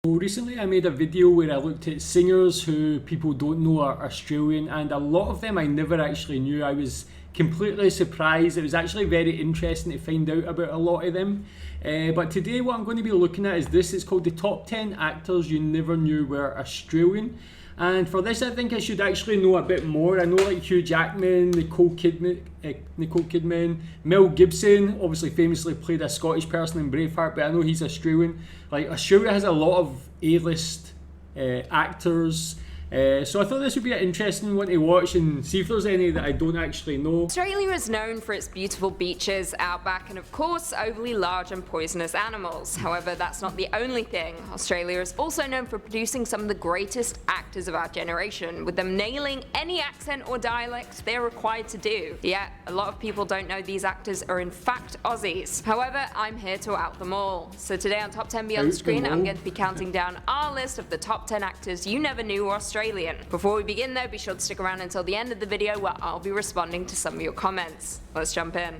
Well, recently I made a video where I looked at singers who people don't know are Australian, and a lot of them I never actually knew. I was completely surprised. It was actually very interesting to find out about a lot of them. But today what I'm going to be looking at is this. It's called the top 10 actors you never knew were Australian. And for this I think I should actually know a bit more. I know like Hugh Jackman, Nicole Kidman, Mel Gibson obviously famously played a Scottish person in Braveheart, but I know he's Australian. Like Australia has a lot of A-list actors. So I thought this would be an interesting one to watch and see if there's any that I don't actually know. Australia is known for its beautiful beaches, outback, and of course overly large and poisonous animals. However, that's not the only thing. Australia is also known for producing some of the greatest actors of our generation, with them nailing any accent or dialect they're required to do. Yet, a lot of people don't know these actors are in fact Aussies. However, I'm here to out them all. So today on Top 10 Beyond the Screen, I'm going to be counting down our list of the top 10 actors you never knew were Australian. Before we begin though, be sure to stick around until the end of the video where I'll be responding to some of your comments. Let's jump in.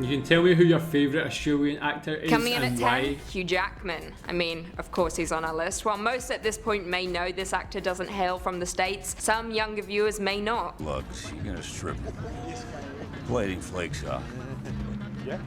You can tell me who your favourite Australian actor is Coming in and at 10, why. Hugh Jackman. I mean, of course he's on our list. While most at this point may know this actor doesn't hail from the States, some younger viewers may not. Lugs, you're gonna strip blading flakes off. Yeah.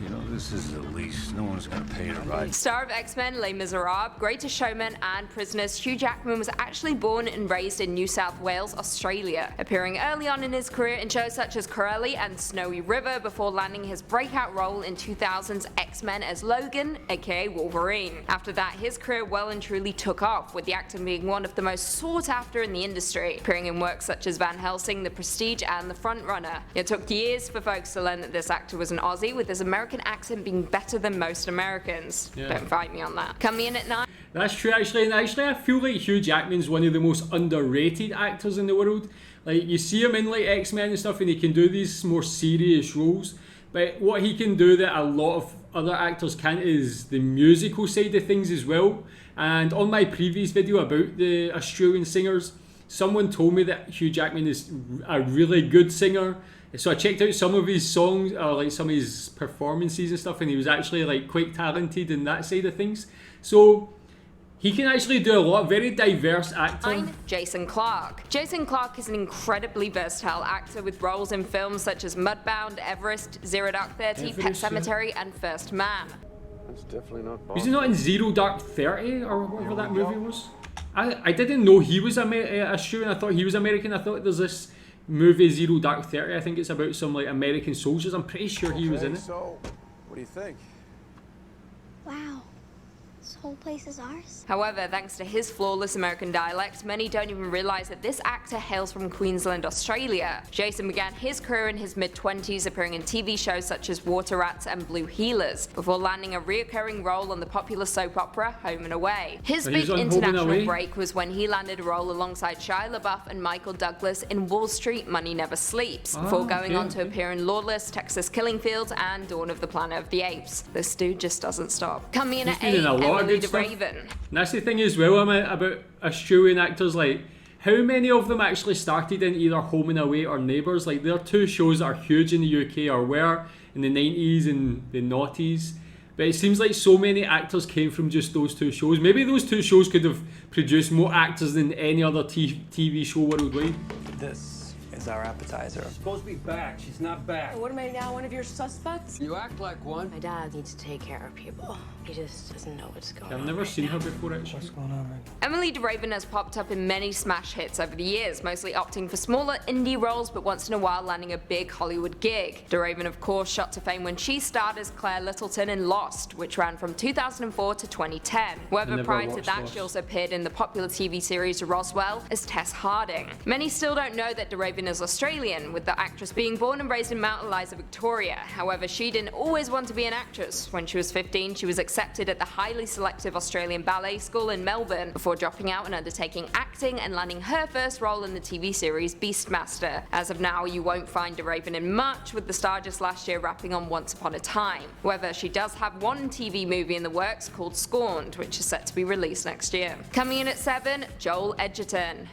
You know, this is the lease. No one's gonna pay to ride. Star of X-Men, Les Miserables, Greatest Showman, and Prisoners, Hugh Jackman was actually born and raised in New South Wales, Australia, appearing early on in his career in shows such as Corelli and Snowy River before landing his breakout role in 2000's X-Men as Logan, aka Wolverine. After that, his career well and truly took off, with the actor being one of the most sought after in the industry, appearing in works such as Van Helsing, The Prestige, and The Front Runner. It took years for folks to learn that this actor was an Aussie, with his American accent being better than most Americans. Yeah. Don't fight me on that. Coming in at 9. That's true actually, and actually I feel like Hugh Jackman's one of the most underrated actors in the world. Like you see him in like X-Men and stuff and he can do these more serious roles, but what he can do that a lot of other actors can't is the musical side of things as well. And on my previous video about the Australian singers, someone told me that Hugh Jackman is a really good singer. So I checked out some of his songs, or like some of his performances and stuff, and he was actually like quite talented in that side of things. So he can actually do a lot, very diverse actor. Jason Clarke. Jason Clarke is an incredibly versatile actor with roles in films such as Mudbound, Everest, Zero Dark 30, Pet Cemetery, and First Man. That's definitely not Boston. Was he not in Zero Dark 30 or whatever that movie was? I didn't know he was Australian. I thought he was American. I thought there's this movie Zero Dark 30. I think it's about some like American soldiers. I'm pretty sure he was in it. So, what do you think? Wow. This whole place is ours? However, thanks to his flawless American dialect, many don't even realise that this actor hails from Queensland, Australia. Jason began his career in his mid-20s, appearing in TV shows such as Water Rats and Blue Heelers, before landing a reoccurring role on the popular soap opera Home and Away. His big international break was when he landed a role alongside Shia LaBeouf and Michael Douglas in Wall Street Money Never Sleeps, before going on to appear in Lawless, Texas Killing Fields, and Dawn of the Planet of the Apes. This dude just doesn't stop. Coming in at 8, Emily de Raven. And that's the thing as well about Australian actors, like how many of them actually started in either Home and Away or Neighbours. Like there are two shows that are huge in the UK, or were in the 90s and the noughties, but it seems like so many actors came from just those two shows. Maybe those two shows could have produced more actors than any other TV show worldwide. This is our appetizer. She's supposed to be back. She's not back. What am I now, one of your suspects? You act like one. My dad needs to take care of people. He just doesn't know what's going on. I've never seen her before actually. What's going on right now? Emily de Raven has popped up in many smash hits over the years, mostly opting for smaller indie roles, but once in a while landing a big Hollywood gig. De Raven, of course, shot to fame when she starred as Claire Littleton in Lost, which ran from 2004 to 2010. However, prior to that, she also appeared in the popular TV series Roswell as Tess Harding. Many still don't know that de Raven is Australian, with the actress being born and raised in Mount Eliza, Victoria. However, she didn't always want to be an actress. When she was 15, she was accepted at the highly selective Australian Ballet School in Melbourne, before dropping out and undertaking acting and landing her first role in the TV series Beastmaster. As of now, you won't find de Raven in much, with the star just last year rapping on Once Upon a Time. However, she does have one TV movie in the works called Scorned, which is set to be released next year. Coming in at 7, Joel Edgerton.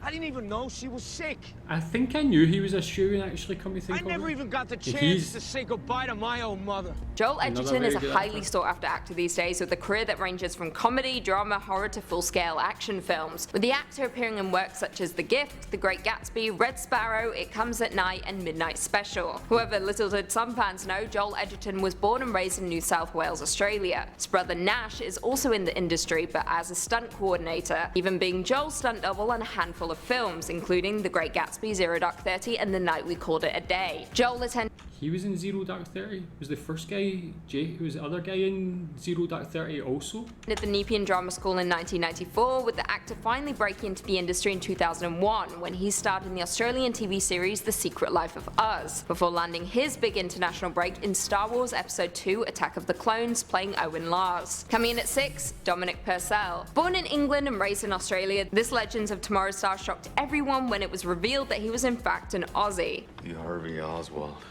I didn't even know she was sick. I think I knew he was Australian actually, come to think I of never it. even got the Yeah, chance to say goodbye to my own mother. Joel Edgerton is a very good highly actor. sought after actor these days with a career that ranges from comedy, drama, horror to full-scale action films, with the actor appearing in works such as The Gift, The Great Gatsby, Red Sparrow, It Comes at Night and Midnight Special. However, little did some fans know, Joel Edgerton was born and raised in New South Wales, Australia. His brother Nash is also in the industry but as a stunt coordinator, even being Joel's stunt double on a handful of films, including The Great Gatsby, Zero Dark 30 and The Night We Called It a Day. Joel attended He was in Zero Dark 30. Was the first guy, Jay, was the other guy in Zero Dark 30 also? at the Nepean Drama School in 1994, with the actor finally breaking into the industry in 2001 when he starred in the Australian TV series The Secret Life of Us, before landing his big international break in Star Wars Episode 2 Attack of the Clones, playing Owen Lars. Coming in at 6, Dominic Purcell. Born in England and raised in Australia, this Legends of Tomorrow star shocked everyone when it was revealed that he was in fact an Aussie. Lee Harvey Oswald,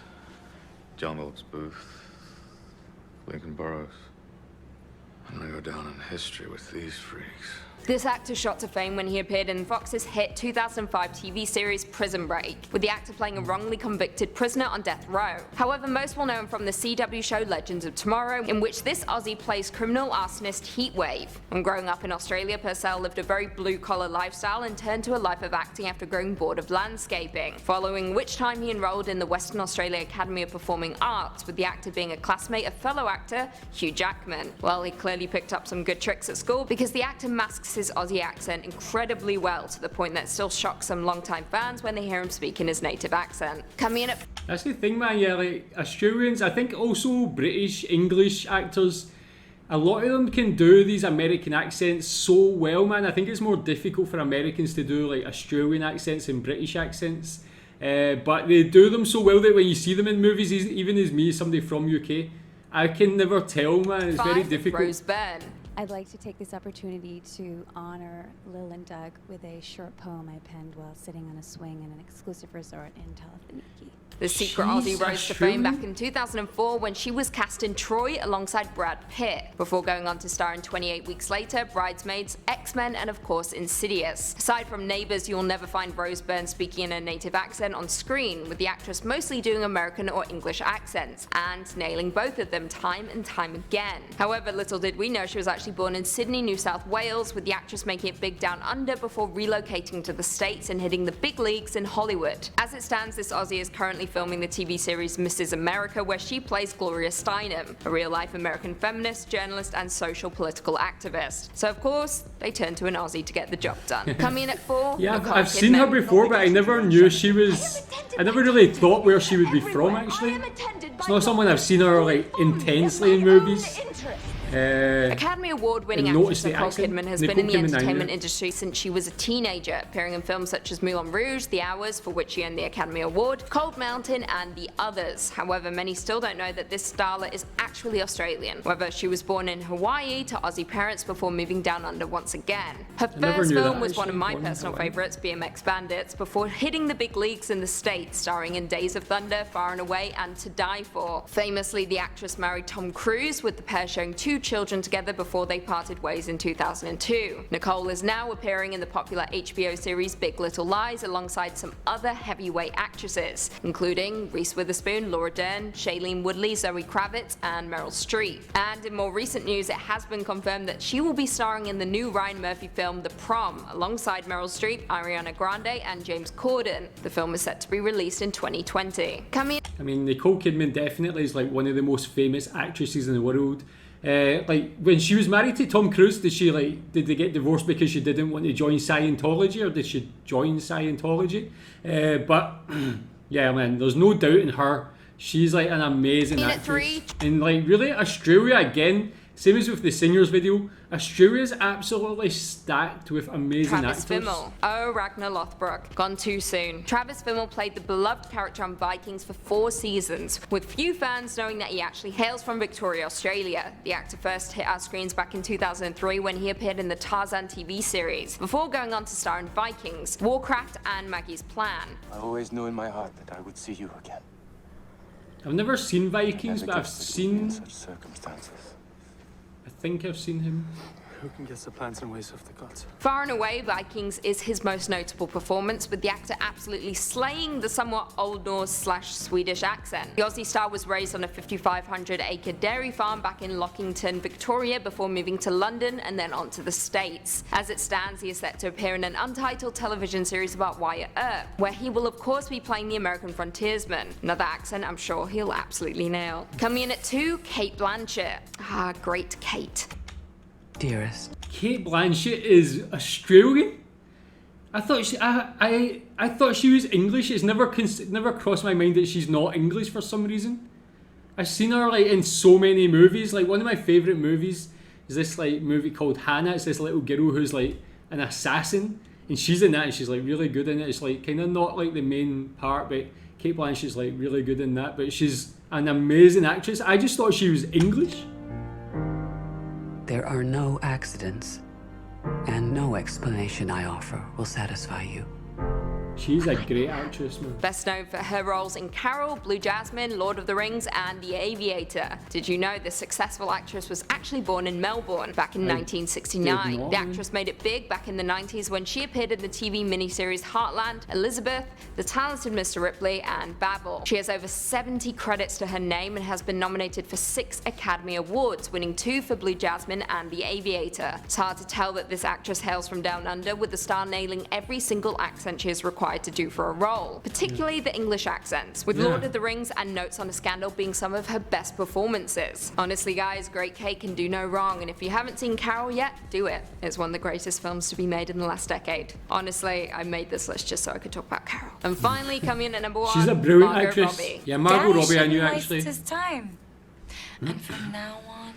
John Wilkes Booth, Lincoln Burroughs. I'm gonna go down in history with these freaks. This actor shot to fame when he appeared in Fox's hit 2005 TV series Prison Break, with the actor playing a wrongly convicted prisoner on death row. However, most well known from the CW show Legends of Tomorrow, in which this Aussie plays criminal arsonist Heatwave. When growing up in Australia, Purcell lived a very blue-collar lifestyle and turned to a life of acting after growing bored of landscaping, following which time he enrolled in the Western Australia Academy of Performing Arts, with the actor being a classmate of fellow actor Hugh Jackman. Well, he clearly picked up some good tricks at school because the actor masks his Aussie accent incredibly well, to the point that it still shocks some longtime fans when they hear him speak in his native accent. Coming in at That's the thing, man. Yeah, like Australians, I think also British, English actors, a lot of them can do these American accents so well, man. I think it's more difficult for Americans to do like Australian accents and British accents. But they do them so well that when you see them in movies, even as me, somebody from UK, I can never tell, man. It's very 5, difficult. Rose Byrne. I'd like to take this opportunity to honor Lil and Doug with a short poem I penned while sitting on a swing in an exclusive resort in Talafaniki. The secret Jeez, Aussie rose to fame Australian? back in 2004 when she was cast in Troy alongside Brad Pitt, before going on to star in 28 Weeks Later, Bridesmaids, X-Men and of course Insidious. Aside from Neighbours, you'll never find Rose Byrne speaking in a native accent on screen, with the actress mostly doing American or English accents, and nailing both of them time and time again. However, little did we know she was actually born in Sydney, New South Wales, with the actress making it big down under before relocating to the States and hitting the big leagues in Hollywood. As it stands, this Aussie is currently filming the TV series Mrs. America, where she plays Gloria Steinem, a real-life American feminist, journalist and social political activist. So of course, they turned to an Aussie to get the job done. Coming in at 4, Yeah, Nicole I've seen her Kidman. before, but I never knew she was. I never really thought where she would be from, actually. It's not someone I've seen her like intensely in movies. Academy Award-winning I've actress noticed the Nicole accent. Kidman has Nicole been in the Kidman, I knew. entertainment industry since she was a teenager, appearing in films such as Moulin Rouge, The Hours, for which she earned the Academy Award, Cold Mountain, and the others. However, many still don't know that this starlet is actually Australian. However, she was born in Hawaii to Aussie parents before moving down under once again. Her never first knew film that, was one of actually, my born in personal Hawaii. favourites, BMX Bandits, before hitting the big leagues in the States, starring in Days of Thunder, Far and Away, and To Die For. Famously, the actress married Tom Cruise, with the pair sharing 2 children together before they parted ways in 2002. Nicole is now appearing in the popular HBO series Big Little Lies alongside some other heavyweight actresses, including Reese Witherspoon, Laura Dern, Shailene Woodley, Zoe Kravitz, and Meryl Streep. And in more recent news, it has been confirmed that she will be starring in the new Ryan Murphy film The Prom, alongside Meryl Streep, Ariana Grande, and James Corden. The film is set to be released in 2020. Coming I mean, Nicole Kidman definitely is like one of the most famous actresses in the world. Like when she was married to Tom Cruise, did they get divorced because she didn't want to join Scientology, or did she join Scientology? But yeah, man, there's no doubt in her. She's like an amazing at actress. 3. And like really, Australia again. Same as with the Singers video, Australia's absolutely stacked with amazing Travis actors. Fimmel. Oh, Ragnar Lothbrok. Gone too soon. Travis Fimmel played the beloved character on Vikings for 4 seasons, with few fans knowing that he actually hails from Victoria, Australia. The actor first hit our screens back in 2003 when he appeared in the Tarzan TV series, before going on to star in Vikings, Warcraft and Maggie's Plan. I always knew in my heart that I would see you again. I've never seen Vikings, Never but I've guessed it would be in seen. such circumstances. I think I've seen him. who can guess the plans and ways of the gods. Far and away, Vikings is his most notable performance, with the actor absolutely slaying the somewhat Old Norse/Swedish accent. The Aussie star was raised on a 5,500-acre dairy farm back in Lockington, Victoria, before moving to London and then on to the States. As it stands, he is set to appear in an untitled television series about Wyatt Earp, where he will of course be playing the American frontiersman. Another accent I'm sure he'll absolutely nail. Coming in at 2, Cate Blanchett. Ah, great Kate. Dearest. Cate Blanchett is Australian? I thought she was English. It's never crossed my mind that she's not English for some reason. I've seen her like in so many movies. Like one of my favourite movies is this like movie called Hannah. It's this little girl who's like an assassin, and she's in that and she's like really good in it. It's like kind of not like the main part, but Cate Blanchett's like really good in that. But she's an amazing actress. I just thought she was English. There are no accidents, and no explanation I offer will satisfy you. She's a great actress, man. Best known for her roles in Carol, Blue Jasmine, Lord of the Rings, and The Aviator. Did you know this successful actress was actually born in Melbourne back in 1969? The actress made it big back in the 90s when she appeared in the TV miniseries Heartland, Elizabeth, The Talented Mr. Ripley, and Babel. She has over 70 credits to her name and has been nominated for 6 Academy Awards, winning 2 for Blue Jasmine and The Aviator. It's hard to tell that this actress hails from down under, with the star nailing every single accent she is required to do for a role, particularly the English accents, with Lord of the Rings and Notes on a Scandal being some of her best performances. Honestly guys, great Kate can do no wrong, and if you haven't seen Carol yet, do it. It's one of the greatest films to be made in the last decade. Honestly, I made this list just so I could talk about Carol. And finally, coming in at number 1, she's a brilliant Margot actress. Robbie. Yeah, Margot Robbie I knew actually. His time. And from now on,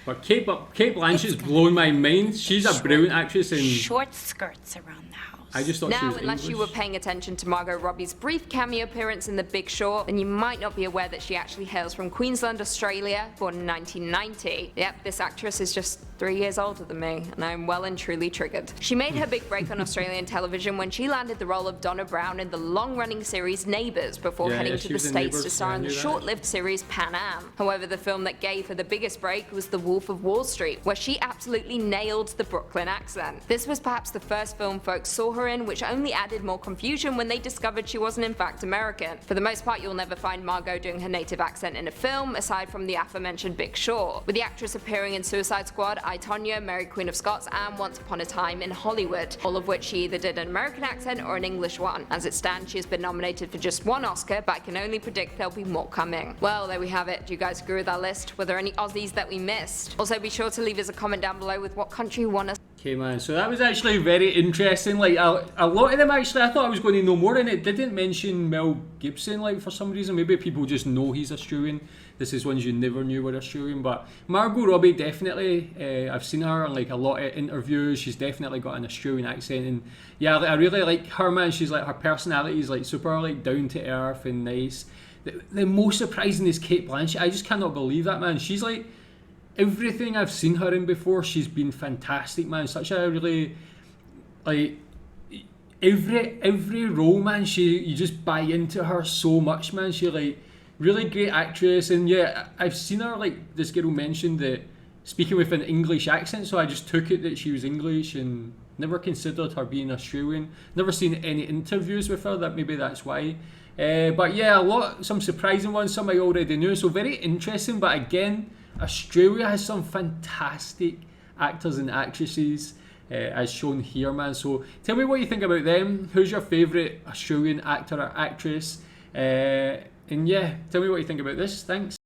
But Cate Blanchett's blown my mind. She's a brilliant actress in short skirts around the house. I just thought she Now, was unless English. you were paying attention to Margot Robbie's brief cameo appearance in The Big Short, then you might not be aware that she actually hails from Queensland, Australia, born in 1990. Yep, this actress is just 3 years older than me, and I'm well and truly triggered. She made her big break on Australian television when she landed the role of Donna Brown in the long-running series Neighbours before heading to the States to star in the short-lived series Pan Am. However, the film that gave her the biggest break was The Wolf of Wall Street, where she absolutely nailed the Brooklyn accent. This was perhaps the first film folks saw her in, which only added more confusion when they discovered she wasn't in fact American. For the most part, you'll never find Margot doing her native accent in a film, aside from the aforementioned Big Short, with the actress appearing in Suicide Squad, I, Tonya, Mary Queen of Scots, and Once Upon a Time in Hollywood, all of which she either did an American accent or an English one. As it stands, she has been nominated for just 1 Oscar, but I can only predict there'll be more coming. Well, there we have it. Do you guys agree with our list? Were there any Aussies that we missed? Also, be sure to leave us a comment down below with what country you want us. Okay man, so that was actually very interesting. Like a lot of them actually, I thought I was going to know more, and it didn't mention Mel Gibson like for some reason. Maybe people just know he's Australian. This is ones you never knew were Australian. But Margot Robbie definitely, I've seen her in like a lot of interviews. She's definitely got an Australian accent, and yeah, I really like her, man. She's like, her personality is like super like down to earth and nice. The most surprising is Cate Blanchett. I just cannot believe that, man. She's like, everything I've seen her in before, she's been fantastic, man. Such a really, like, every role, man, you just buy into her so much, man. She like really great actress, and yeah, I've seen her, like this girl mentioned, that speaking with an English accent, so I just took it that she was English and never considered her being Australian. Never seen any interviews with her, that maybe that's why. But yeah, some surprising ones, some I already knew, so very interesting. But again, Australia has some fantastic actors and actresses, as shown here, man. So tell me what you think about them. Who's your favourite Australian actor or actress? And yeah, tell me what you think about this. Thanks.